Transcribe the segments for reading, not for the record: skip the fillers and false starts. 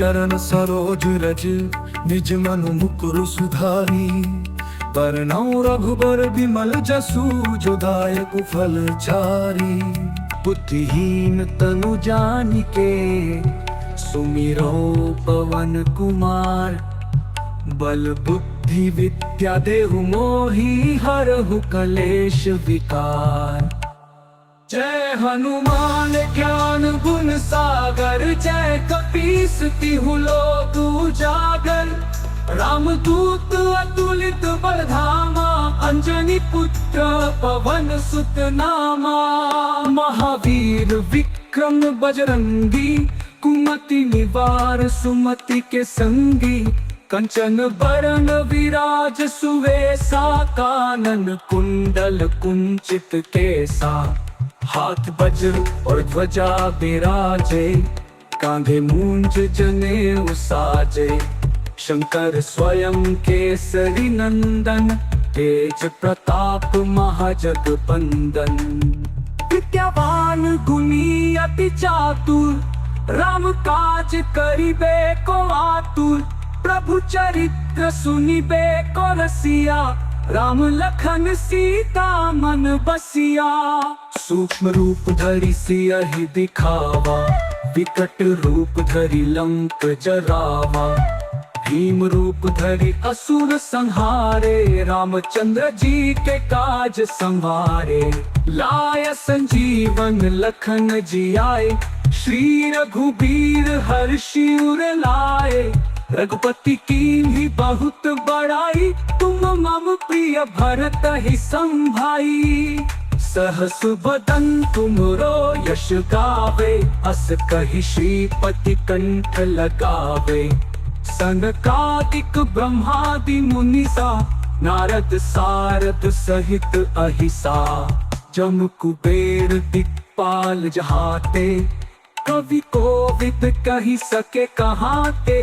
चरण सरोज रज निज मनु मुकुर सुधारी। बरनउँ रघुबर विमल जसु जो दायक फल चारी। बुद्धिहीन तनु जानिके सुमिरो पवन कुमार। बल बुद्धि विद्या देहु मोहि हरहु कलेश विकार। जय हनुमान ज्ञान गुण सागर जय कपीस तिहु लोक उजागर। रामदूत अतुलित बल धामा अंजनी पुत्र पवन सुत नामा। महावीर विक्रम बजरंगी कुमति निवार सुमति के संगी। कंचन बरन विराज सुवेसा कानन कुंडल कुंचित केसा। हाथ वज्र और ध्वजा विराजे कांधे मूंज जनेऊ साजे। शंकर स्वयं केसरी नंदन तेज प्रताप महाजगबंदन। विद्यावान गुणी अति चातुर राम काज करिबे को आतुर। प्रभु चरित्र सुनिबे को रसिया राम लखन सीता मन बसिया। सूक्ष्म रूप धरि सियहि दिखावा विकट रूप धरि लंक जरावा। भीम रूप धरि असुर संहारे रामचंद्र जी के काज संवारे। लाय संजीवन लखन जियाए श्री रघुबीर हर्षि उर लाए। रघुपति कीन्ही बहुत बड़ाई तुम मम प्रिय भरत ही संभाई। सहस बदन तुमरो यश गावे अस कहि श्रीपति कंठ लगावे। सनकादिक ब्रह्मादि मुनीसा नारद सारद सहित अहिसा। जम कुबेर दिक्पाल जहाते कवि कोविद कहि सके कहाते।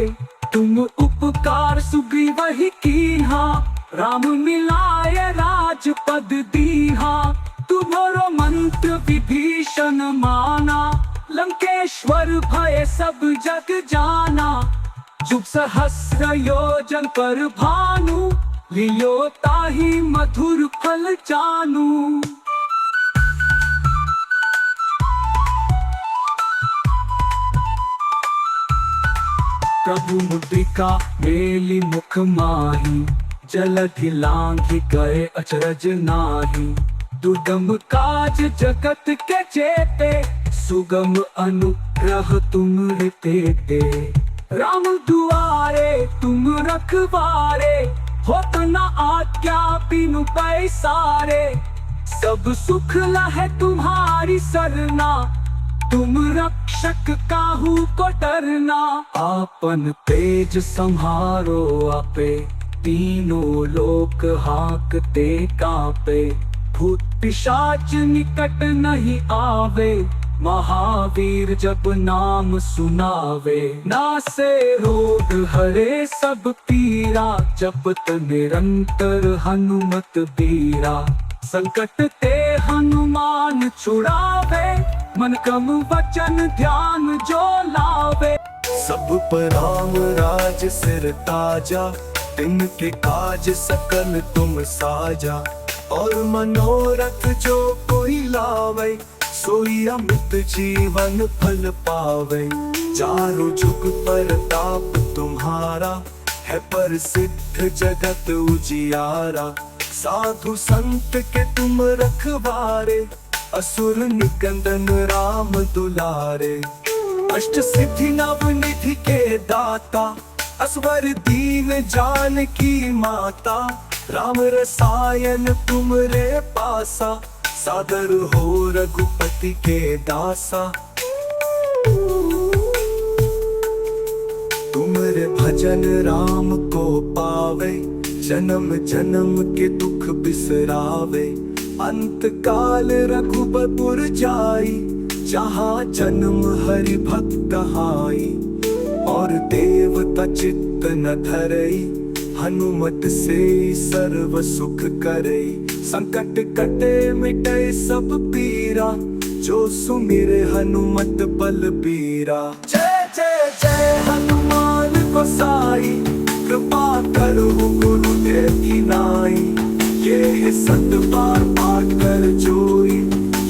तुम उपकार सुग्रीव ही कीन्हा राम मिलाए राजपद दीहा। तुम्हारो मंत्र विभीषण माना लंकेश्वर भय सब जग जाना। जुग सहस्र योजन पर भानु लियो ताहि मधुर फल जानू। प्रभु मुद्रिका मेली मुख माही। जलधि लांघि गए अचरज नाही। दुर्गम काज जगत के चेते सुगम अनुग्रह तुम तेते। राम दुआरे तुम रखवारे होत न आज्ञा बिनु पैसारे। सब सुख लहै तुम्हारी सरना तुम रक्षक काहू को डरना। आपन तेज संहारो आपे तीनों लोक हांकते कांपे। भूत पिशाच निकट नहीं आवे महावीर जब नाम सुनावे। नासे रोग हरे सब पीरा जपत निरंतर हनुमत बीरा। संकट ते हनुमान छुड़ावे मन क्रम वचन ध्यान जो लावे। सब पर राम राज सिर ताजा तिनके काज सकल तुम साजा। और मनोरथ जो कोई लावे सोई अमृत जीवन फल पावे। चारों जुग परताप तुम्हारा है प्रसिद्ध जगत उजियारा। साधु संत के तुम रखवारे असुर निकंदन राम दुलारे। अष्ट सिद्धि नव निधि के दाता असवर दीन जानकी माता। राम रसायन तुमरे पासा सादर हो रघुपति के दासा। तुमरे भजन राम को पावे जन्म जन्म के दुख बिसरावे। अंत काल रघुबर जाई जहाँ जन्म हरि भक्त हाई। और देवता चित्त न धरई हनुमत से सर्व सुख करई। संकट कटे मिटे सब पीरा जो सुमिरे हनुमत बलबीरा। जय जय जय हनुमान। गोसाई, कृपा करो गुरुदेव की नाई। ये है सत बार पाठ कर जोई,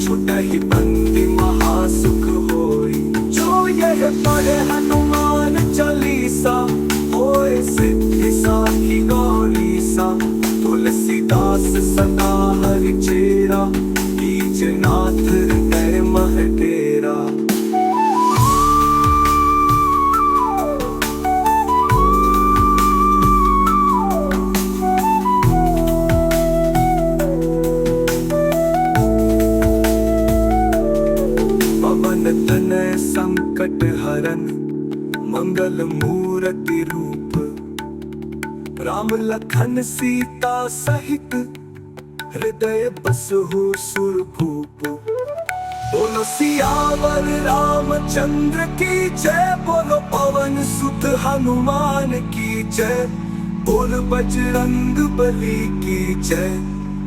छूटा ही बंदी महासुख होई। जो यह पढ़े हनुमान चालीसा, होए सिद्धि साखी गौरीसा। तुलसीदास सदा हरि चेरा, बीजनाथ हृदय मह डेरा। पवन तनय संकट हरन, मंगल मूर्ति रूप। राम लखन सीता सहित, हृदय बसहु सुरभूप। बोलो सियावर रामचंद्र की जय, बोलो पवन सुत हनुमान की जय। बोल बजरंग बली की जय,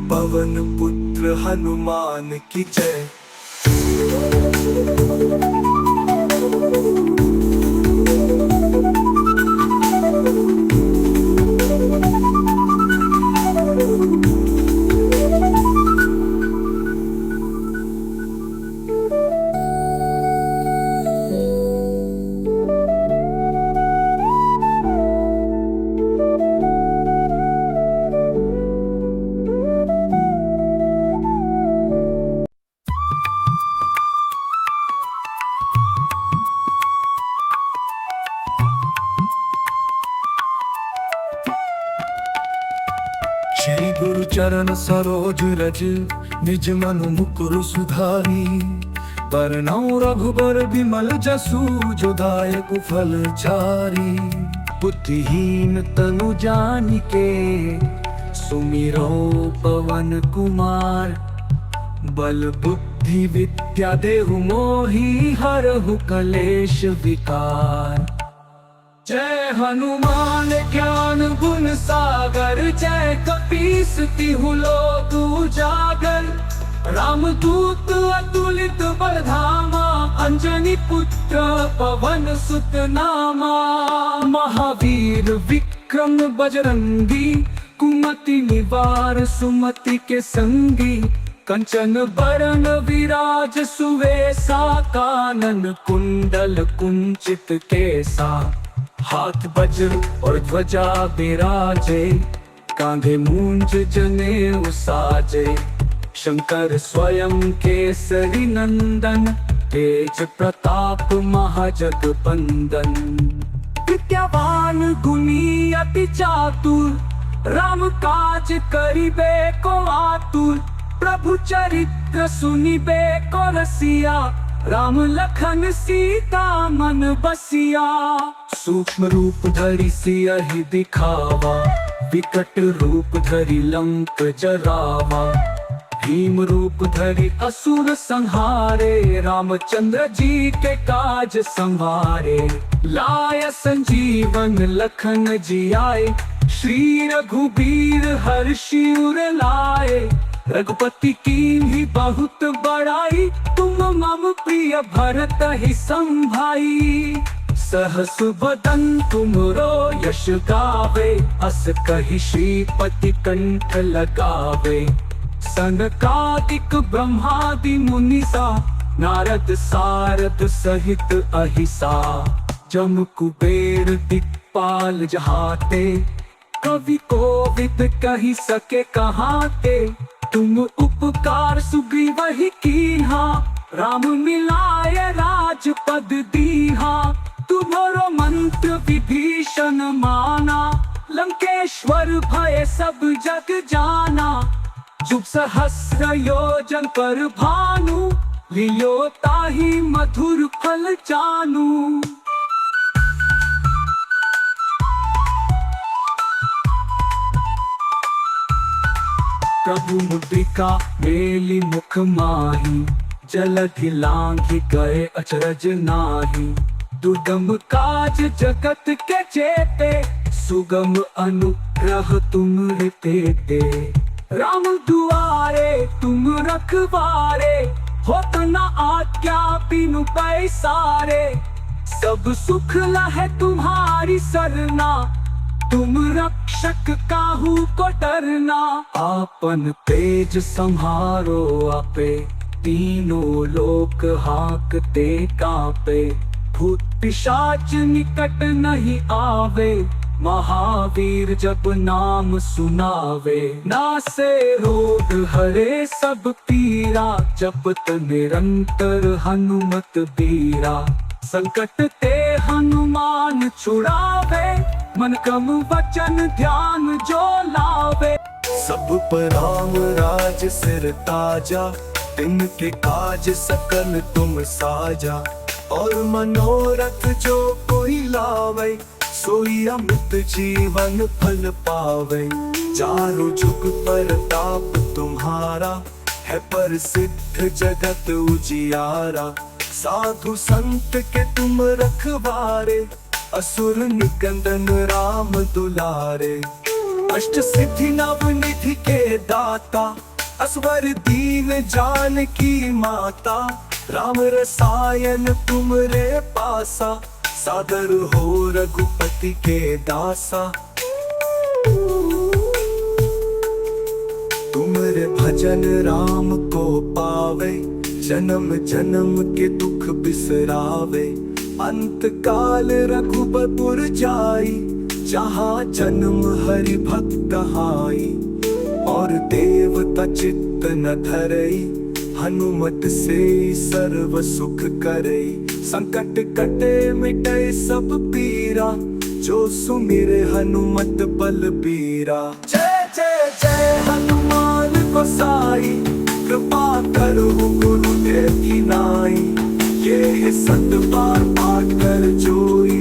पवन पुत्र हनुमान की जय। श्री गुरु चरण सरोज रज, निज मनु मुकुर सुधारी। बरनउँ रघुबर बिमल जसु, जो दायक फल चारी। बुद्धिहीन तनु जानिके, सुमिरो पवन कुमार। बल बुद्धि विद्या देहु मोहि, हरहु कलेश विकार। जय हनुमान ज्ञान गुण सागर, जय कपीस तिहु लोक उजागर। रामदूत अतुलित बल धामा, अंजनी पुत्र पवन सुत नामा। महावीर विक्रम बजरंगी, कुमति निवार सुमति के संगी। कंचन बरन विराज सुवेसा, कानन कुंडल कुंचित केसा। हाथ वज्र और ध्वजा बिराजे, कांधे मूंज जनेऊ साजे। शंकर स्वयं केसरी नंदन, तेज प्रताप महाजगबंदन। विद्यावान गुणी अति चातुर, राम काज करिबे को आतुर। प्रभु चरित्र सुनिबे को रसिया, राम लखन सीता मन बसिया। सूक्ष्म रूप धरि सियहि दिखावा, विकट रूप धरि लंक जरावा। भीम रूप धरि असुर संहारे, रामचंद्र जी के काज संवारे। लाय संजीवन लखन जियाए, श्री रघुबीर हर्षि उर लाए। रघुपति कीन्ही बहुत बड़ाई, तुम मम प्रिय भरत ही संभाई। सहस बदन तुमरो यश गावे, अस कहि श्रीपति कंठ लगावे। सनकादिक ब्रह्मादि मुनीसा, नारद सारद सहित अहिसा। जम कुबेर दिक्पाल जहाते, कवि कोविद कहि सके कहाते। तुम उपकार सुग्रीव ही कीन्हा, राम मिलाय राजपद दीहा। तुम्हारो मंत्र विभीषण माना, लंकेश्वर भय सब जग जाना। जुग सहस्र योजन पर भानु, लियो ताहि मधुर फल जानू। प्रभु मुद्रिका मेली मुख माही, जलधि लांघि गए अचरज नाही। दुर्गम काज जगत के चेते, सुगम अनुग्रह तुम तेते। राम दुआरे तुम रखवारे, होत न आज्ञा बिनु पैसारे। सब सुख लहे तुम्हारी सरना, तुम रक्षक काहू को डरना। आपन तेज संहारो आपे, तीनों लोक हांकते कांपे। भूत पिशाच निकट नहीं आवे, महावीर जब नाम सुनावे। नासे रोग हरे सब पीरा, जपत निरंतर हनुमत बीरा। संकट ते हनुमान छुड़ावे, मन क्रम वचन ध्यान जो लावे। सब पर राम राज सिर ताजा, तिनके काज सकल तुम साजा। और मनोरथ जो कोई लावे, सोई अमृत जीवन फल पावे। चारों जुग प्रताप तुम्हारा, है प्रसिद्ध जगत उजियारा। साधु संत के तुम रखवारे, असुर निकंदन राम दुलारे। अष्ट सिद्धि नव निधि के दाता, असवर दीन जानकी माता। राम रसायन तुमरे पासा, सादर हो रघुपति के दासा। तुमरे भजन राम को पावे, जन्म जन्म के दुख बिसरावे। अंत काल रघुबर जाई, जहाँ जन्म हरि भक्त हाई। और देवता चित्त न धरई, हनुमत से सर्व सुख करई। संकट कटे मिटे सब पीरा, जो सुमिरे हनुमत बलबीरा। जय जय जय हनुमान गोसाई, कृपा करो गुरुदेव की नाई। ये सत बार पाठ कर जोई,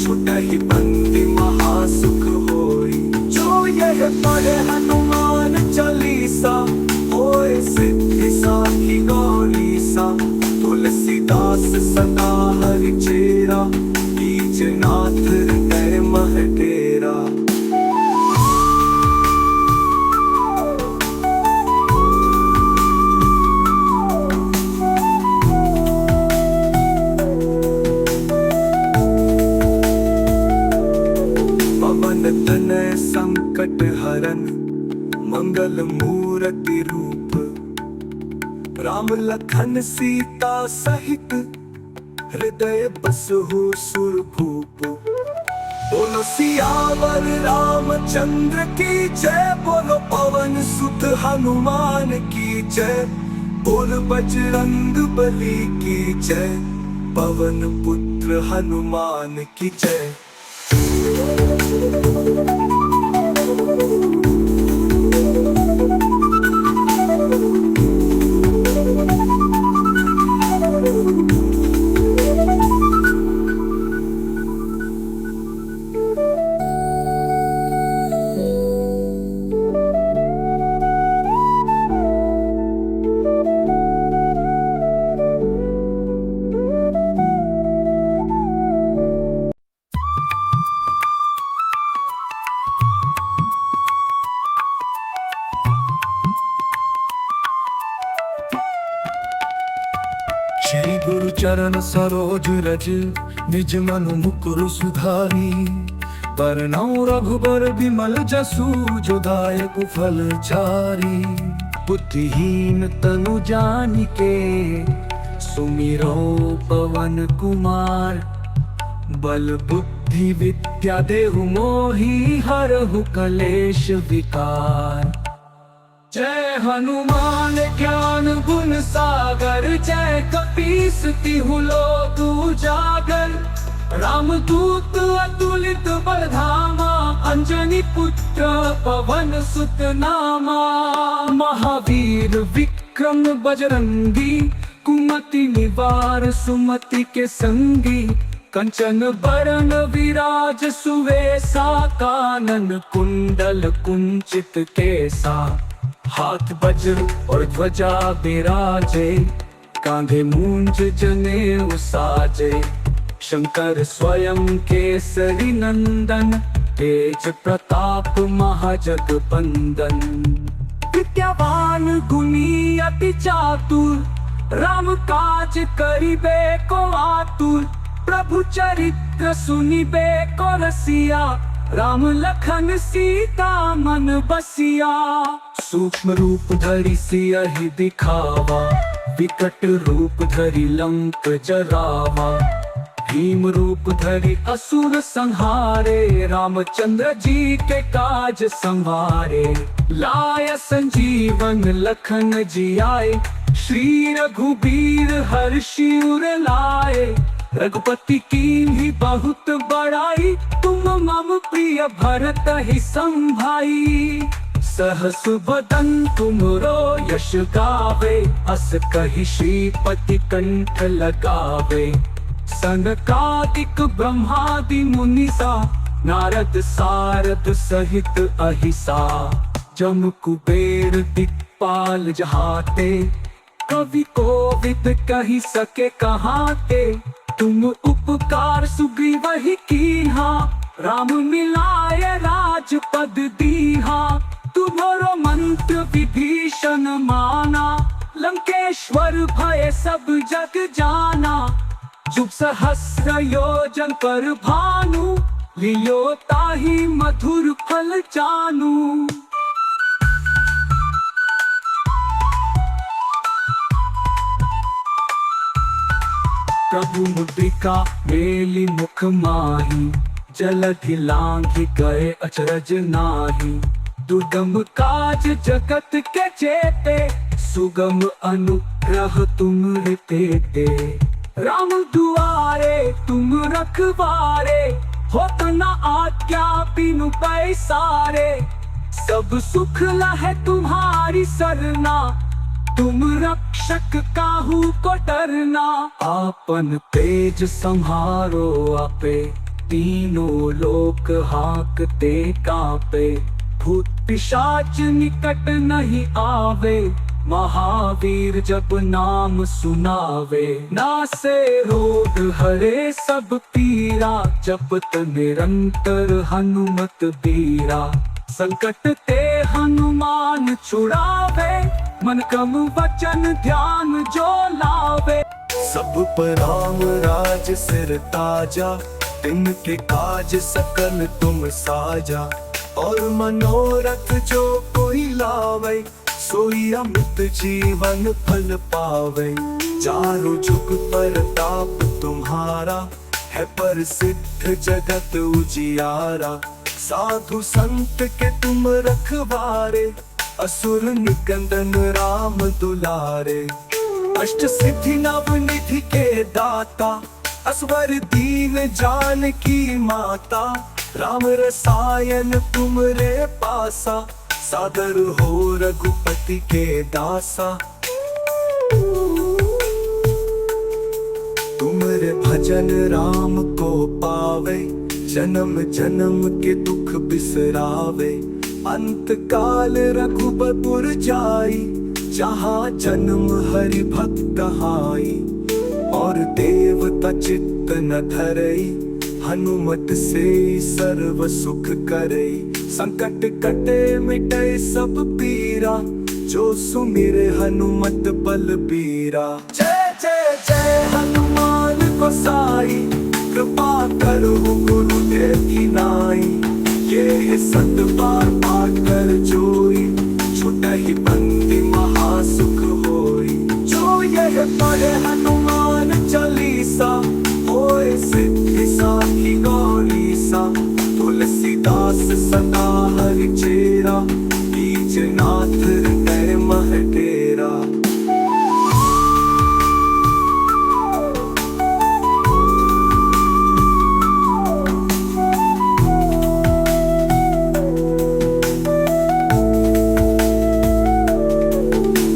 छुटहि बंदी महासुख होई। जो यह पढ़े हनुमान चालीसा, होए सिद्धि साखी गौरीसा। तुलसीदास सदा हरि चेरा, कीजनाथ हृदय मह डेरा। पवन तनय संकट हरन, मंगल मूर्ति रूप। राम लखन सीता सहित, हृदय बसहु सुरभूप। बोलो सियावर रामचंद्र की जय, बोलो पवन सुत हनुमान की जय। बोल बजरंग बली की जय, पवन पुत्र हनुमान की जय। श्री गुरु चरण सरोज रज, निज मनु मुकुर सुधारी। बरनउँ रघुबर बिमल जसु, जो दायक फल चारी। बुद्धिहीन तनु जानिके, सुमिरो पवन कुमार। बल बुद्धि विद्या देहु मोहि, हरहु कलेश विकार। जय हनुमान ज्ञान गुण सागर, जय कपीस तिहु लोक उजागर। रामदूत अतुलित बल धामा, अंजनी पुत्र पवन सुत नामा। महावीर विक्रम बजरंगी, कुमति निवार सुमति के संगी। कंचन बरन विराज सुवेसा, कानन कुंडल कुंचित केसा। हाथ वज्र और ध्वजा बिराजे, कांधे मूंज जनेऊ साजे। शंकर स्वयं केसरी नंदन, तेज प्रताप महाजगबंदन। विद्यावान गुणी अति चातुर, राम काज करिबे को आतुर। प्रभु चरित्र सुनिबे को रसिया, राम लखन सीता मन बसिया। सूक्ष्म रूप धरि सियहि दिखावा, विकट रूप धरि लंक जरावा। भीम रूप धरि असुर संहारे, रामचंद्र जी के काज संवारे। लाय संजीवन लखन जी आए, श्री रघुबीर हर्षि उर लाए। रघुपति कीन्ही बहुत बड़ाई, तुम मम प्रिय भरत ही संभाई। सहस बदन तुमरो यश गावे, अस कहि श्रीपति कंठ लगावे। सनकादिक ब्रह्मादि मुनीसा, नारद सारद सहित अहिसा। जम कुबेर दिक्पाल जहाते, कवि कोविद कहि सके कहाते। तुम उपकार सुग्रीव ही कीन्हा, राम मिलाए राजपद दीहा। तुम्हारो मंत्र विभीषण माना, लंकेश्वर भय सब जग जाना। जुग सहस्र योजन पर भानु, लियो ताहि मधुर फल जानू। प्रभु मुद्रिका मेली मुख माही, जलधि लांघि गए अचरज नाही। दुर्गम काज जगत के चेते, सुगम अनुग्रह तुम तेते। राम दुआरे तुम रखवारे, होत न आज्ञा बिनु पैसारे। सब सुख लहै तुम्हारी सरना, तुम रक्षक काहू को डरना। आपन तेज संहारो आपे, तीनों लोक हांकते कांपे। भूत पिशाच निकट नहीं आवे, महावीर जब नाम सुनावे। नासे रोग हरे सब पीरा, जपत निरंतर हनुमत बीरा। संकट ते हनुमान छुड़ावे, मन क्रम वचन ध्यान जो लावे। सब पर राम राज सिर ताजा, तिनके काज सकल तुम साजा। और मनोरथ जो कोई लावे, सोई अमृत जीवन फल पावे। चारों जुग प्रताप तुम्हारा, है प्रसिद्ध जगत उजियारा। साधु संत के तुम रखवारे, असुर निकंदन राम दुलारे। अष्ट सिद्धि नव निधि के दाता, असवर दीन जानकी माता। राम रसायन तुमरे पासा, सादर हो रघुपति के दासा। तुमरे भजन राम को पावे, जन्म जन्म के दुख बिसरावे। अंत काल रघुबर जाई, जहाँ जन्म हरि भक्त हाई। और देवता चित्त न धरई, हनुमत से सर्व सुख करई। संकट कटे मिटे सब पीरा, जो सुमिरे हनुमत बलबीरा। जय जय जय हनुमान गोसाई, कृपा करो गुरुदेव की नाई। ये सत बार पाठ कर जोई, छुटहि बंदी महासुख होई। जो यह पढ़े हनुमान चालीसा, होए सिद्धि साखी गौरीसा। तुलसीदास सदा हरि चेरा, बीजनाथ हृदय मह डेरा।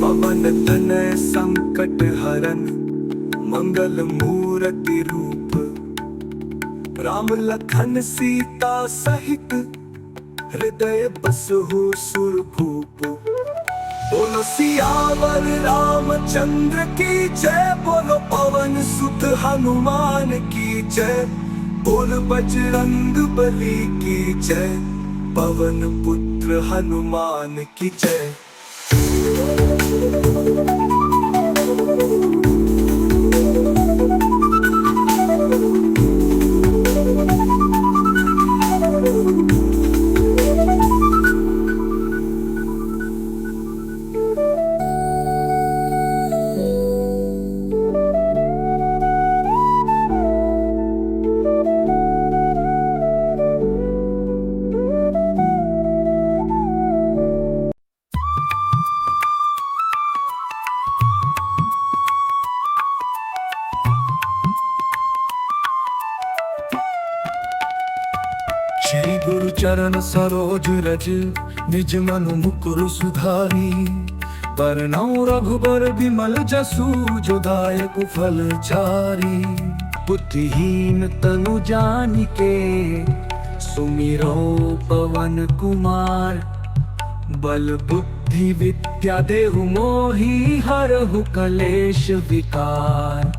पवन तनय संकट हरन, मंगल मूर्ति रूप। राम लखन सीता सहित, हृदय बसहु सुरभूप। बोलो सियावर रामचंद्र की जय, बोलो पवन सुत हनुमान की जय। बोल बजरंग बली की जय, पवन पुत्र हनुमान की जय। सरोज रज निज मनु मुकुर सुधारी। बरनउँ रघुबर विमल जसु जो दायक फल चारी। बुद्धिहीन तनु जानिके सुमिरो पवन कुमार। बल बुद्धि विद्या देहु मोहि हरहु कलेश विकार।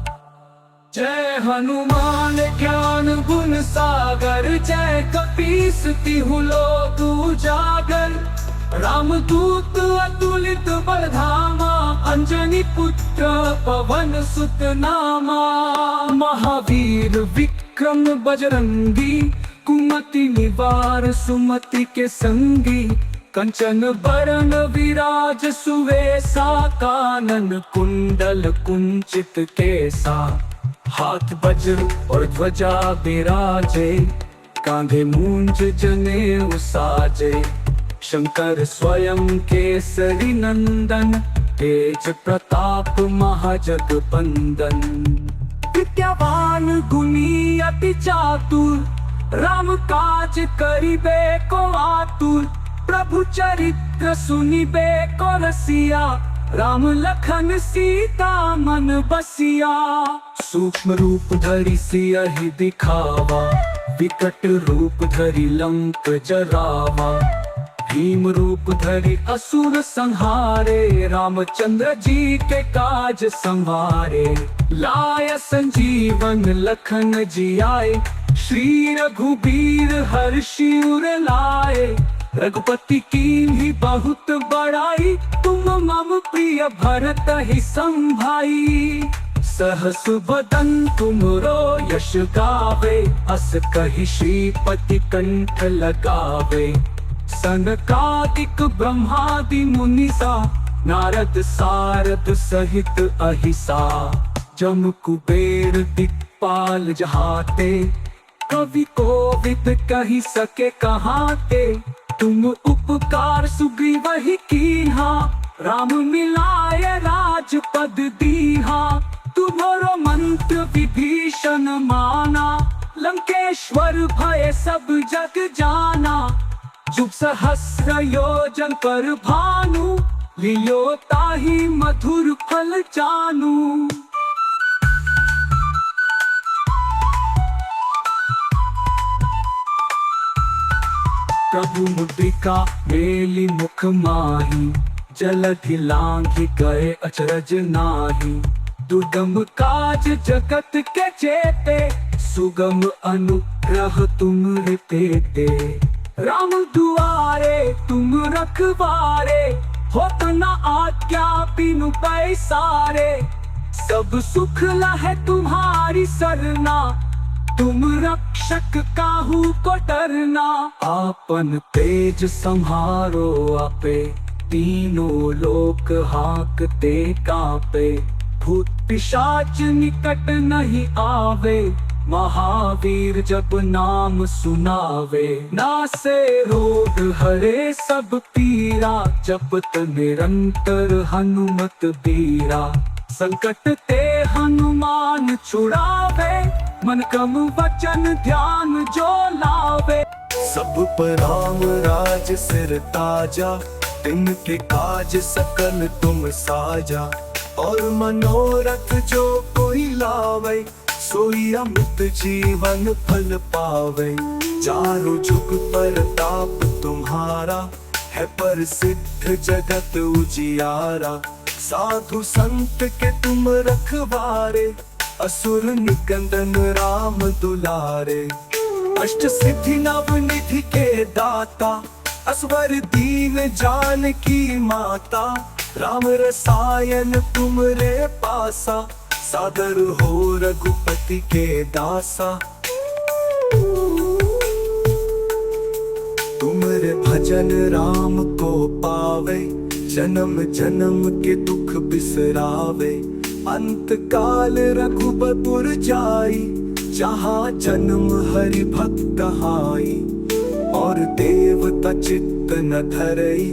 जय हनुमान ज्ञान गुण सागर जय कपीस तिहु लोक उजागर। रामदूत अतुलित बल धामा अंजनी पुत्र पवन सुत नामा। महावीर विक्रम बजरंगी कुमति निवार सुमति के संगी। कंचन बरन विराज सुवेसा कानन कुंडल कुंचित केसा। हाथ वज्र और ध्वजा विराजे कांधे मूंज जनेऊ साजे। शंकर स्वयं केसरी नंदन तेज प्रताप महाजगबंदन। विद्यावान गुणी अति चातुर राम काज करिबे को आतुर। प्रभु चरित्र सुनिबे को रसिया राम लखन सीता मन बसिया। सूक्ष्म रूप धरि सियहि दिखावा विकट रूप धरि लंक जरावा। भीम रूप धरि असुर संहारे रामचंद्र जी के काज संवारे। लाय संजीवन लखन जियाए श्री रघुबीर हर्षि उर लाए। रघुपति कीन्ही बहुत बड़ाई तुम मम प्रिय भरत ही संभाई। सहस बदन तुमरो यश गावे अस कहि श्रीपति कंठ लगावे। सनकादिक ब्रह्मादि मुनीसा नारद सारद सहित अहिसा। जम कुबेर दिक्पाल जहाते कवि कोविद कहि सके कहाते। तुम उपकार सुग्रीव ही कीन्हा राम मिलाए राजपद दीहा। तुम्हारो मंत्र विभीषण माना लंकेश्वर भय सब जग जाना। जुग सहस्र योजन पर भानु लियो ताहि मधुर फल जानू। प्रभु मुद्रिका मेली मुख माही। जलधि लांघि गए अचरज नाही। दुर्गम काज जगत के चेते सुगम अनुग्रह तुम तेते। राम दुआरे तुम रखवारे होत न आज्ञा बिनु पैसारे। सब सुख लहे तुम्हारी सरना तुम रक्षक काहू को डरना। आपन तेज संहारो आपे तीनों लोक हांकते कांपे। भूत पिशाच निकट नहीं आवे महावीर जब नाम सुनावे। नासे रोग हरे सब पीरा जपत निरंतर हनुमत बीरा। संकट ते हनुमान छुड़ावे मन क्रम वचन ध्यान जो लावे। सब पर राम राज सिर ताजा तिनके काज सकल तुम साजा। और मनोरथ जो कोई लावे सोई अमृत जीवन फल पावे। चारों जुग पर ताप तुम्हारा है प्रसिद्ध जगत उजियारा। साधु संत के तुम रखवारे असुर निकंदन राम दुलारे। अष्ट सिद्धि नव निधि के दाता असवर दीन जानकी माता। राम रसायन तुमरे पासा सादर हो रघुपति के दासा। तुमरे भजन राम को पावे जन्म जन्म के दुख बिसरावे। अंत काल रघुबर जाई जहाँ जन्म हरि भक्त हाई। और देवता चित्त न धरई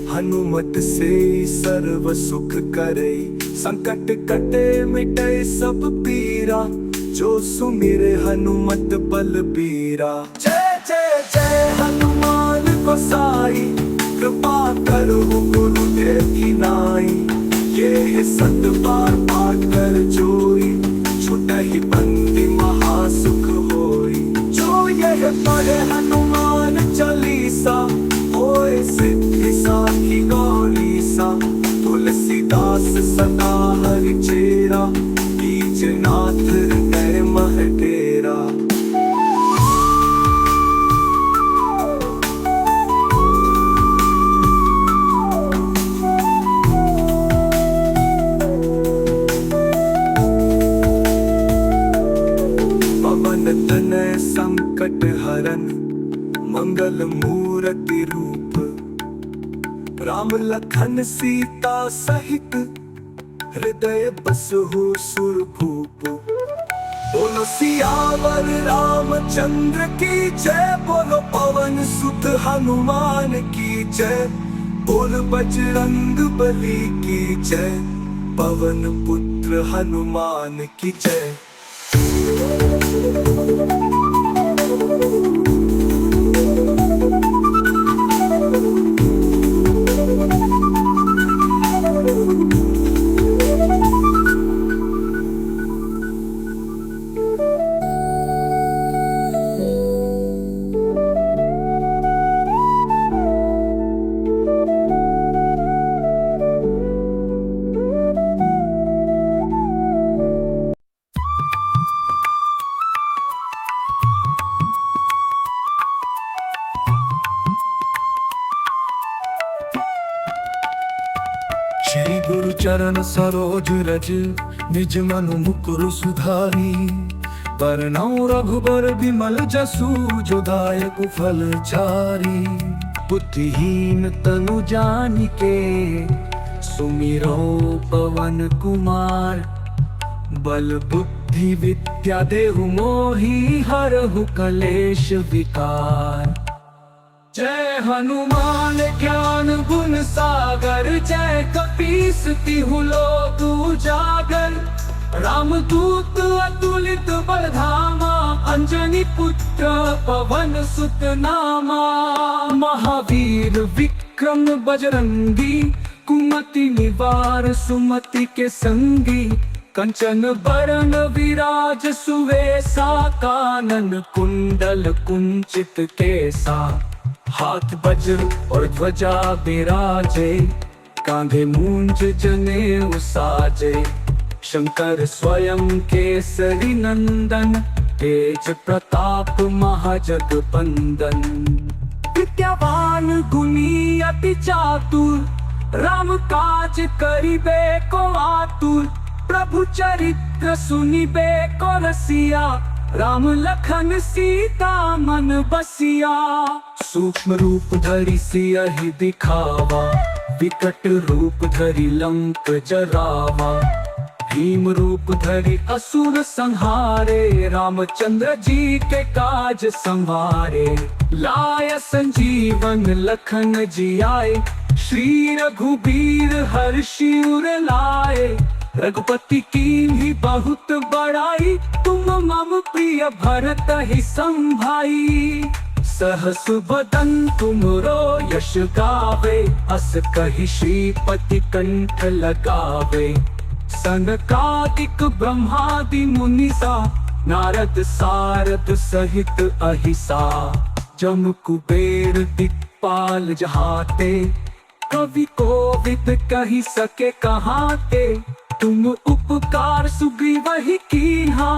हनुमत से सर्व सुख करई। संकट कटे मिटे सब पीरा जो सुमिरे हनुमत बलबीरा। जय जय जय हनुमान गोसाई कृपा करो गुरुदेव की नाई। ये है सत बार पाठ कर जोई, छुटा ही बंदी महासुख होई। जो यह पढ़े हनुमान चालीसा, होए सिद्धि साखी गौरीसा। तुलसीदास सदा हरि चेरा, बीजनाथ हृदय मह डेरा। पवन तनय संकट हरन, मंगल मूर्ति रूप। राम लखन सीता सहित, हृदय बसहु सुरभूप। बोलो सियावर रामचंद्र की जय, बोलो पवन सुत हनुमान की जय। बोल बजरंग बली की जय, पवन पुत्र हनुमान की जय। श्री गुरु चरण सरोज रज, निज मनु मुकुर सुधारी। बरनउँ रघुबर बिमल जसु, जो दायक फल चारी। बुद्धिहीन तनु जानिके, सुमिरो पवन कुमार। बल बुद्धि विद्या देहु मोहि, हरहु कलेश विकार। जय हनुमान ज्ञान गुण सागर, जय कपीस तिहु लोक उजागर। रामदूत अतुलित बल धामा, अंजनी पुत्र पवन सुत नामा। महावीर विक्रम बजरंगी, कुमति निवार सुमति के संगी। कंचन बरन विराज सुवेसा, कानन कुंडल कुंचित केसा। हाथ वज्र और ध्वजा विराजे, कांधे मूंज जनेऊ साजे। शंकर स्वयं केसरी नंदन, तेज प्रताप महाजगबंदन। विद्यावान गुणी अति चातुर, राम काज करिबे को आतुर। प्रभु चरित्र सुनिबे को रसिया, राम लखन सीता मन बसिया। सूक्ष्म रूप धरि सियहि दिखावा, विकट रूप धरि लंक जरावा। भीम रूप धरि असुर संहारे, रामचंद्र जी के काज संवारे। लाय संजीवन लखन जियाए, श्री रघुबीर हर्षि उर लाए। रघुपति कीन्ही बहुत बड़ाई, तुम मम प्रिय भरत ही संभाई। सहस बदन तुमरो यश गावे, अस कहि श्रीपति कंठ लगावे। सनकादिक ब्रह्मादि मुनीसा, नारद सारद सहित अहिसा। जम कुबेर दिक्पाल जहाते, कवि कोविद कहि सके कहाते। तुम उपकार सुग्रीव कीन्हा,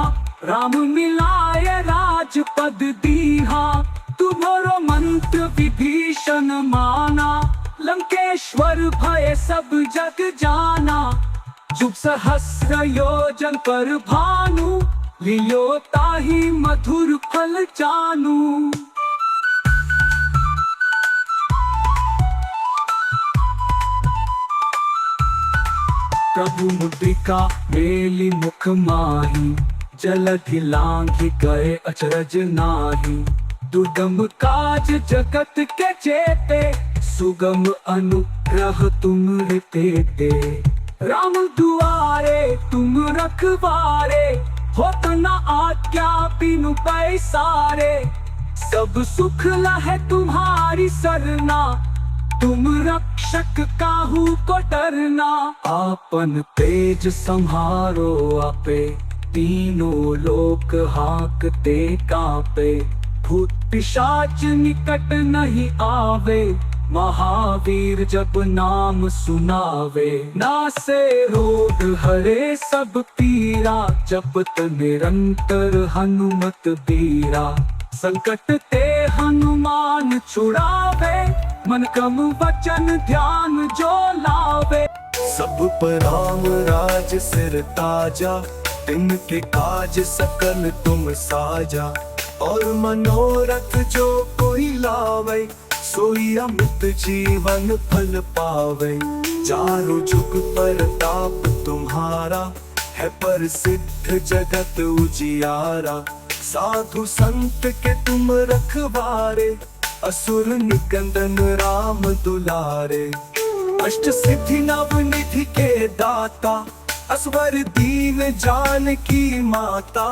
राम मिलाय राजपद दीहा। तुम्हारो मंत्र विभीषण माना, लंकेश्वर भय सब जग जाना। जुग सहस्र योजन पर भानु, लियो ताहि मधुर फल जानू। प्रभु मुद्रिका मेली मुख माही, जलधि लांघि गए अचरज नाही। दुर्गम काज जगत के चेते, सुगम अनुग्रह तुम तेते। राम दुआरे तुम रखवारे, होत न आज्ञा बिनु पैसारे। सब सुख लहे तुम्हारी सरना, तुम रक्षक काहू को डरना। आपन तेज संहारो आपे, तीनों लोक हाकते कांपे। भूत पिशाच निकट नहीं आवे, महावीर जब नाम सुनावे। नासे रोग हरे सब पीरा, जपत निरंतर हनुमत बीरा। संकट ते हनुमान छुड़ावे, मन क्रम वचन ध्यान जो लावे। सब पर राम राज सिर ताजा, तिनके काज सकल तुम साजा। और मनोरथ जो कोई लावे, सोई अमृत जीवन फल पावे। चारों जुग प्रताप तुम्हारा, है प्रसिद्ध जगत उजियारा। साधु संत के तुम रखवारे, असुर निकंदन राम दुलारे। अष्ट सिद्धि नव निधि के दाता, असवर दीन जानकी माता।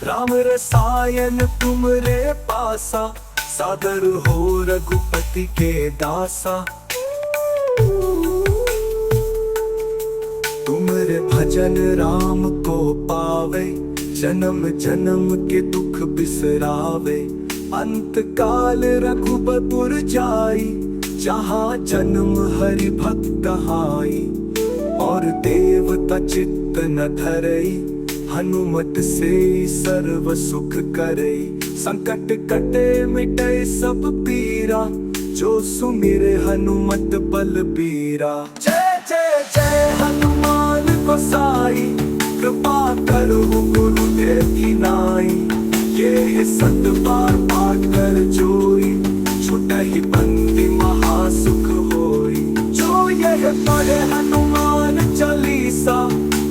राम रसायन तुमरे पासा, सादर हो रघुपति के दासा। तुमरे भजन राम को पावे, जन्म जन्म के दुख बिसरावे। अंत काल रघुबर जाई, जहाँ जन्म हरि भक्त हाई। और देवता चित्त न धरई, हनुमत से सर्व सुख करई। संकट कटे मिटे सब पीरा, जो सुमिरे हनुमत बलबीरा। जय जय जय हनुमान गोसाई, कृपा करो गुरुदेव की नाई। ये सत बार पाठ कर जोई, छुटहि बंदी महासुख होई। जो यह पढ़े हनुमान चालीसा,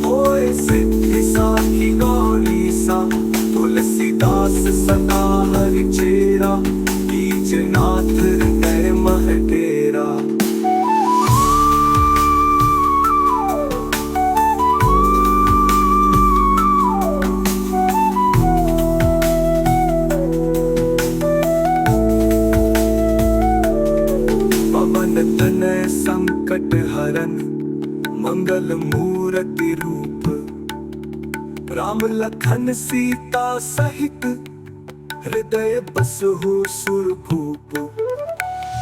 होए सिद्धि साखी गौरीसा। तुलसीदास सदा हरि चेरा, कीज नाथ हृदय मह डेरा। पवन तनय संकट हरन, मंगल मूर्ति रूप। राम लखन सीता सहित, हृदय बसहु सुरभूप।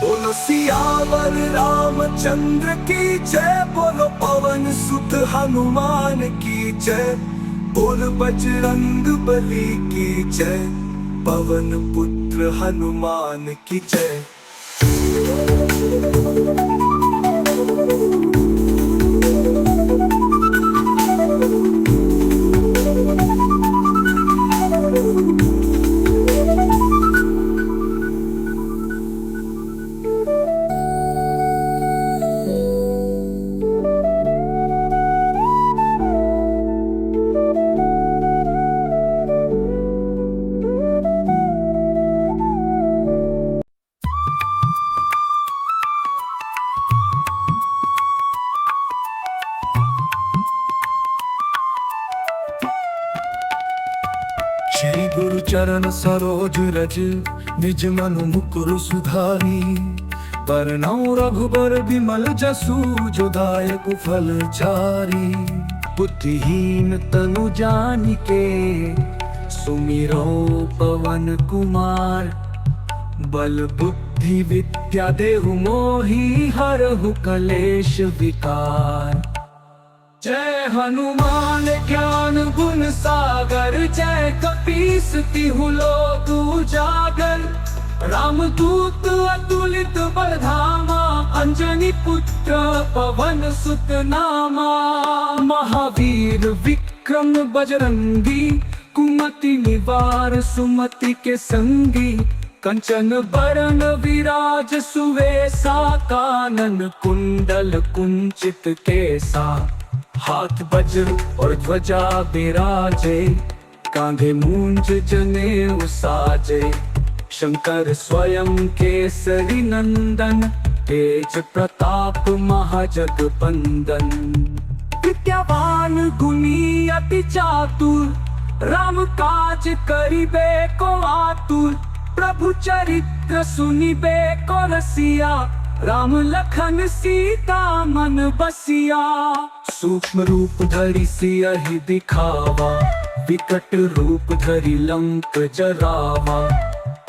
बोलो सियावर रामचंद्र की जय, बोलो पवन सुत हनुमान की जय। बोल बजरंग बली की जय, पवन पुत्र हनुमान की जय। श्री गुरु चरण सरोज रज, निज मनु मुकुर सुधारी। बरनउँ रघुबर बिमल जसु, जो दायक फल चारी। बुद्धिहीन तनु जानिके, सुमिरो पवन कुमार। बल बुद्धि विद्या देहु मोहि, हरहु कलेश विकार। जय हनुमान ज्ञान गुण सागर, जय कपीस तिहु लोक उजागर। रामदूत अतुलित बल धामा, अंजनी पुत्र पवन सुत नामा। महावीर विक्रम बजरंगी, कुमति निवार सुमति के संगी। कंचन बरन विराज सुवेसा, कानन कुंडल कुंचित केसा। हाथ वज्र और ध्वजा बिराजे, कांधे मूंज जनेऊ साजे। शंकर स्वयं केसरी नंदन, तेज प्रताप महाजगबंदन। विद्यावान गुणी अति चातुर, राम काज करिबे को आतुर। प्रभु चरित्र सुनिबे को रसिया, राम लखन सीता मन बसिया। सूक्ष्म रूप धरि सियहि दिखावा, विकट रूप धरि लंक जरावा।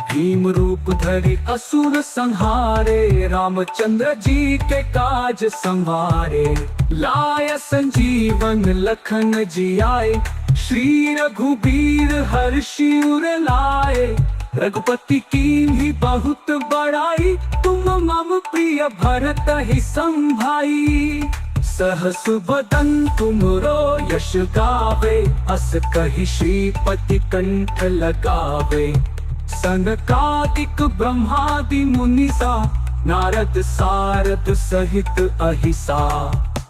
भीम रूप धरि असुर संहारे, रामचंद्र जी के काज संवारे। लाय संजीवन लखन जी आए, श्री रघुबीर हर्षि उर लाए। रघुपति कीन्ही बहुत बड़ाई, तुम मम प्रिय भरत ही संभाई। सहस बदन तुमरो यश गावे, अस कहि श्रीपति कंठ लगावे। सनकादिक ब्रह्मादि मुनीसा, नारद सारद सहित अहिसा।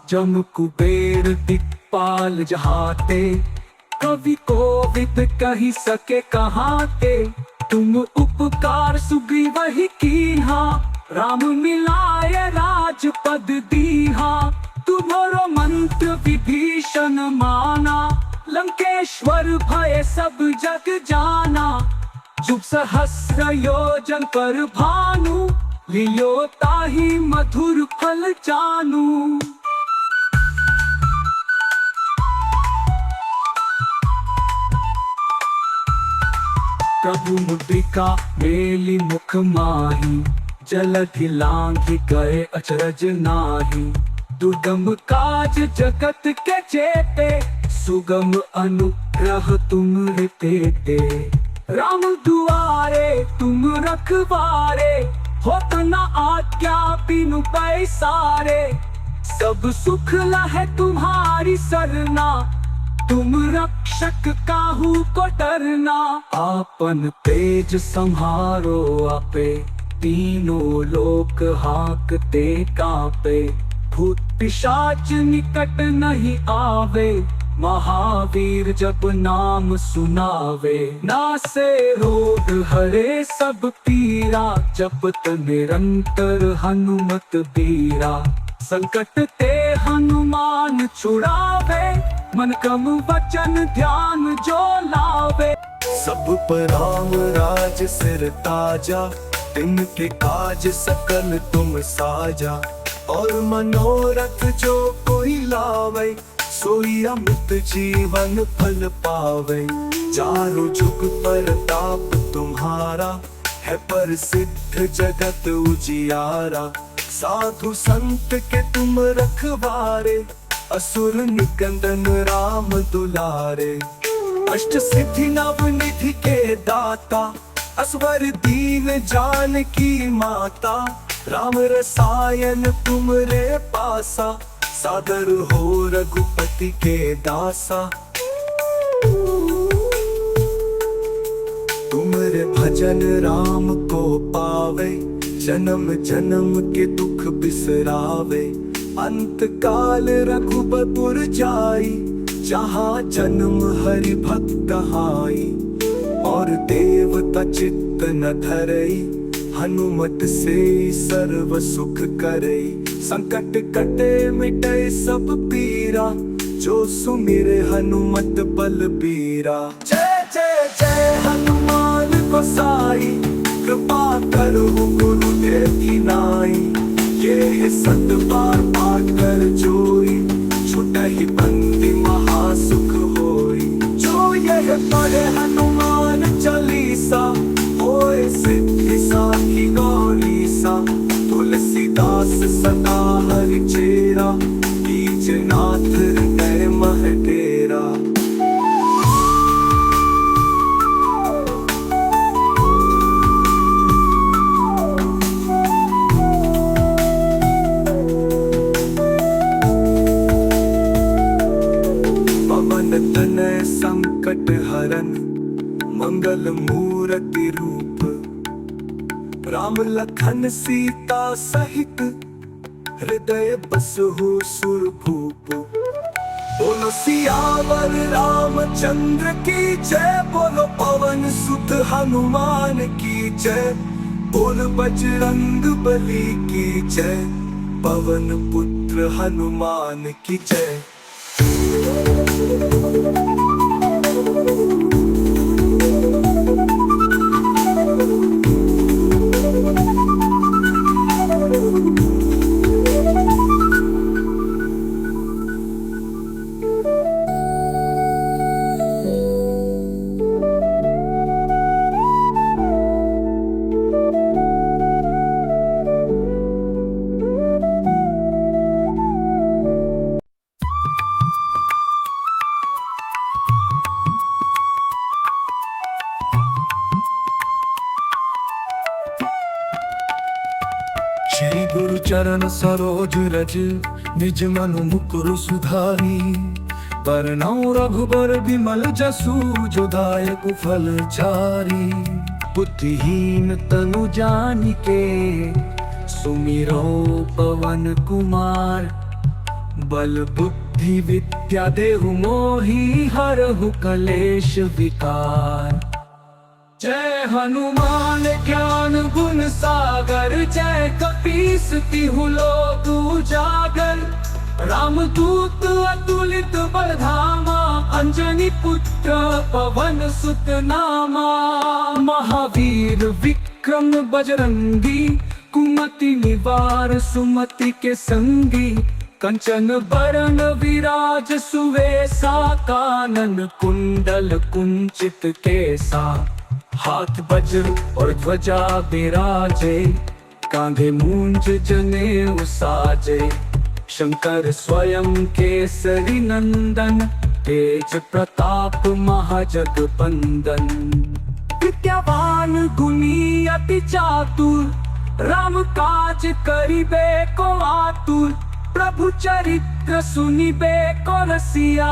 जम कुबेर दिक्पाल जहाते, कवि कोविद कहि सके कहाते। तुम उपकार सुग्रीव ही कीन्हा, राम मिलाए राजपद दीन्हा। तुम्हारो मंत्र विभीषण माना, लंकेश्वर भय सब जग जाना। जुग सहस्र योजन पर भानु, लियो ताहि मधुर फल जानू। प्रभु मुद्रिका मेली मुख माही, जलधि लांघि गए अचरज नाही। दुर्गम काज जगत के चेते, सुगम अनुग्रह तुम तेते। राम दुआरे तुम रखवारे, होत न आज्ञा बिनु पैसारे। सब सुख लहै तुम्हारी सरना, तुम रक्षक काहू को डरना। आपन तेज संहारो आपे, तीनों लोक हांकते कांपे। भूत पिशाच निकट नहीं आवे, महावीर जब नाम सुनावे। नासे रोग हरे सब पीरा, जपत निरंतर हनुमत बीरा। संकट ते हनुमान छुड़ावे, मन क्रम वचन ध्यान जो लावे। सब पर राम राज सिर ताजा, तिनके काज सकल तुम साजा। और मनोरथ जो कोई लावे, सोई अमृत जीवन फल पावे। चारों जुग परताप तुम्हारा, है प्रसिद्ध जगत उजियारा। साधु संत के तुम रखवारे, असुर निकंदन राम दुलारे। अष्ट सिद्धि नव निधि के दाता, असवर दीन जानकी माता। राम रसायन तुमरे पासा, सादर हो रघुपति के दासा। तुमरे भजन राम को पावे, जन्म जन्म के दुख बिसरावे। अंत काल रघुबर जाई, जहाँ जन्म हरि भक्त हाई। और देवता चित्त न धरई, हनुमत से सर्व सुख करई। संकट कटे मिटे सब पीरा, जो सुमिरे हनुमत बलबीरा। जय जय जय हनुमान गोसाई, कृपा करो गुरुदेव की नाई। ये सत बार पाठ कर जोई, छुटहि बंदी महासुख होई। जो यह पढ़े हनुमान चालीसा, होए सिद्धि साखी गौरीसा। तुलसीदास सदा हरि चेरा, बीजनाथ हृदय मह डेरा। पवन तनय संकट हरन, मंगल मूर्ति रूप। राम लखन सीता सहित, हृदय बसहु सुरभूप। बोलो सियावर रामचंद्र की जय, बोलो पवन सुत हनुमान की जय। बोल बजरंग बली की जय, पवन पुत्र हनुमान की जय। चरण सरोज रज निज मनु मुकुर सुधारी। बरनउँ रघुबर बिमल जसु जो दायक फल चारी। बुद्धिहीन तनु जानिके सुमिरो पवन कुमार। बल बुद्धि विद्या देहु मोहि हरहु कलेश विकार। जय हनुमान ज्ञान गुण सागर जय कपीस तिहु लोक उजागर। रामदूत अतुलित बल धामा अंजनी पुत्र पवन सुत नामा। महावीर विक्रम बजरंगी कुमति निवार सुमति के संगी। कंचन बरन विराज सुवेसा कानन कुंडल कुंचित केसा। हाथ वज्र और ध्वजा विराजे कांधे मूंज जनेऊ साजे। शंकर स्वयं केसरी नंदन तेज प्रताप महाजगबंदन। विद्यावान गुणी अति चातुर राम काज करिबे को आतुर। प्रभु चरित्र सुनिबे को रसिया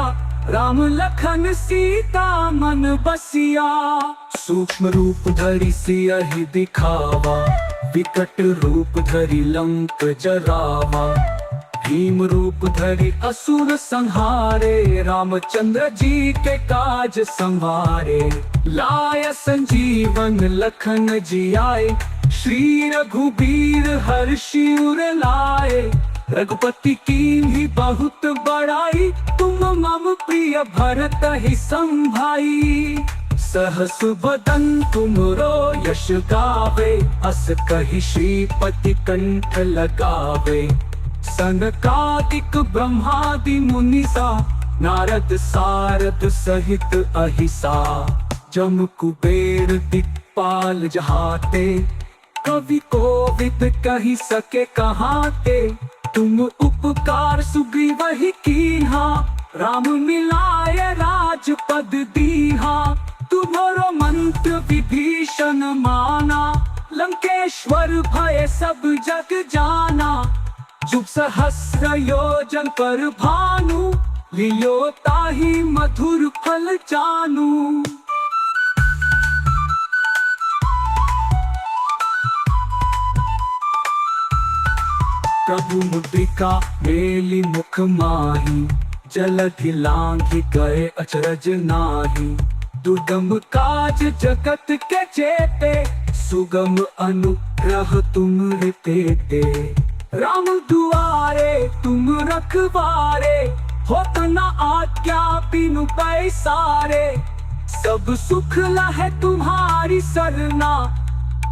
राम लखन सीता मन बसिया। सूक्ष्म रूप धरि सियहि दिखावा विकट रूप धरि लंक जरावा। भीम रूप धरि असुर संहारे रामचंद्र जी के काज संवारे। लाय संजीवन लखन जियाए श्री रघुबीर हर्षि उर लाए। रघुपति कीन्ही बहुत बड़ाई तुम मम प्रिय भरत ही संभाई। सहस बदन तुमरो यश गावे अस कहि श्रीपति कंठ लगावे। सनकादिक ब्रह्मादि मुनीसा नारद सारद सहित अहिसा। जम कुबेर दिक्पाल जहाते कवि कोविद कहि सके कहाते। तुम उपकार सुग्रीव ही कीन्हा राम मिलाए राजपद दीहा। तुम्हारो मंत्र विभीषण माना लंकेश्वर भय सब जग जाना। जुग सहस्र योजन पर भानु लियो ताहि मधुर फल जानू। प्रभु मुद्रिका मेली मुख माही जलधि लांघि गए अचरज नाही। दुर्गम काज जगत के चेते सुगम अनुग्रह तुम तेते। राम दुआरे तुम रखवारे होत न आज्ञा बिनु पैसारे। सब सुख लहे तुम्हारी सरना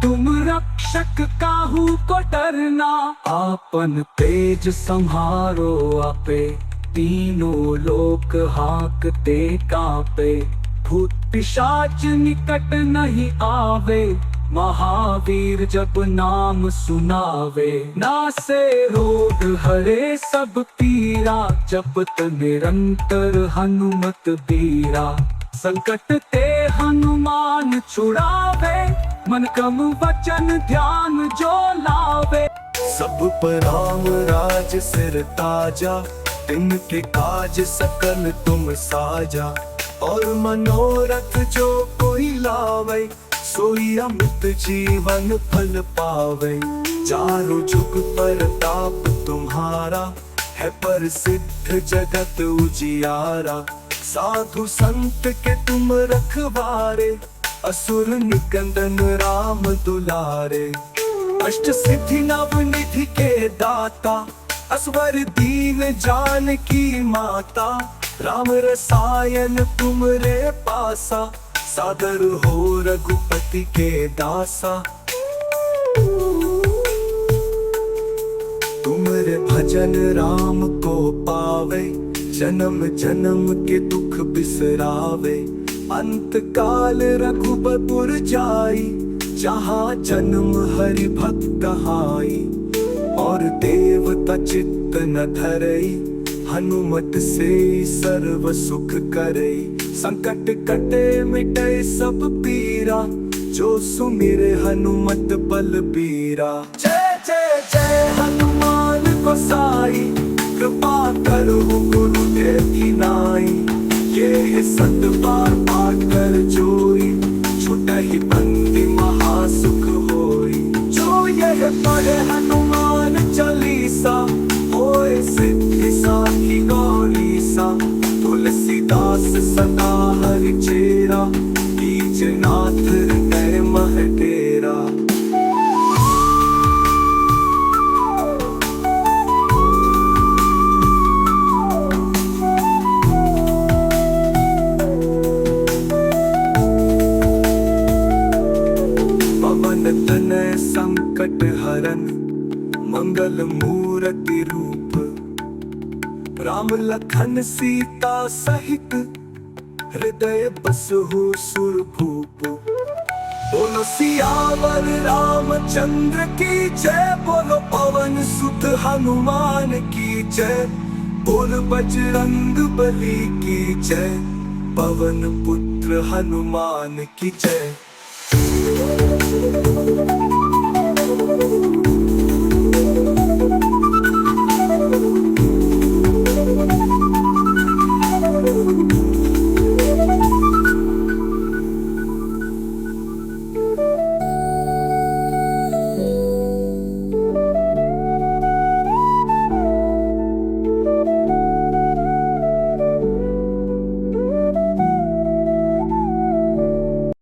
तुम रक्षक काहू को डरना। आपन तेज संहारो आपे तीनों लोक हांकते कांपे। भूत पिशाच निकट नहीं आवे महावीर जब नाम सुनावे। नासे रोग हरे सब पीरा जपत निरंतर हनुमत बीरा। संकट ते हनुमान छुड़ावे मन क्रम वचन ध्यान जो लावे। सब पर राम राज सिर ताजा तिनके काज सकल तुम साजा। और मनोरथ जो कोई लावे सोई अमृत जीवन फल पावे। चारों जुग पर ताप तुम्हारा है प्रसिद्ध जगत उजियारा। साधु संत के तुम रखवारे असुर निकंदन राम दुलारे। अष्ट सिद्धि नव निधि के दाता असवर दीन जानकी माता। राम रसायन तुमरे पासा सादर हो रघुपति के दासा। तुमरे भजन राम को पावे जन्म जन्म के दुख बिसरावे। अंत काल रघुबर जाई जहाँ जन्म हरि भक्त हाई। और देवता चित्त न धरई हनुमत से सर्व सुख करई। संकट कटे मिटे सब पीरा जो सुमिरे हनुमत बलबीरा। जय जय जय हनुमान। सतबार पाठ कर जोई, छूटा ही बंदी महासुख होई। जो यह पढ़े हनुमान चालीसा, होए सिद्धि साखी गौरीसा। तुलसीदास सदा हरि चेरा, बीजनाथ हृदय मह डेरा। पवन तनय संकट हरन, मंगल मूर्ति रूप। राम लखन सीता सहित, हृदय बसहु सुरभूप। बोलो सियावर रामचंद्र की जय, बोलो पवन सुत हनुमान की जय। बोल बजरंग बली की जय, पवन पुत्र हनुमान की जय।